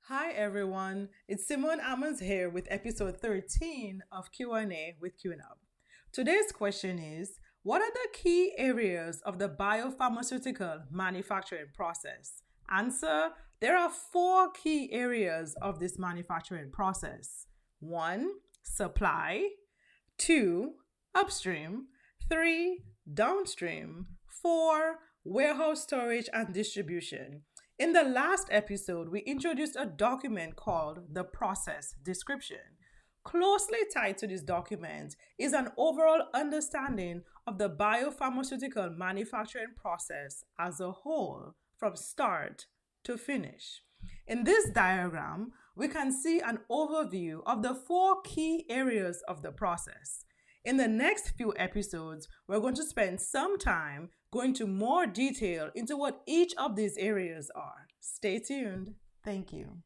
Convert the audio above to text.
Hi everyone, it's Simone Ammons here with episode 13 of Q&A with QuneUp. Today's question is, what are the key areas of the biopharmaceutical manufacturing process? Answer, there are four key areas of this manufacturing process. 1. Supply. 2. Upstream. 3. Downstream. 4. Warehouse storage and distribution. In the last episode, we introduced a document called the process description. Closely tied to this document is an overall understanding of the biopharmaceutical manufacturing process as a whole, from start to finish. In this diagram, we can see an overview of the four key areas of the process. In the next few episodes, we're going to spend some time going into more detail into what each of these areas are. Stay tuned. Thank you.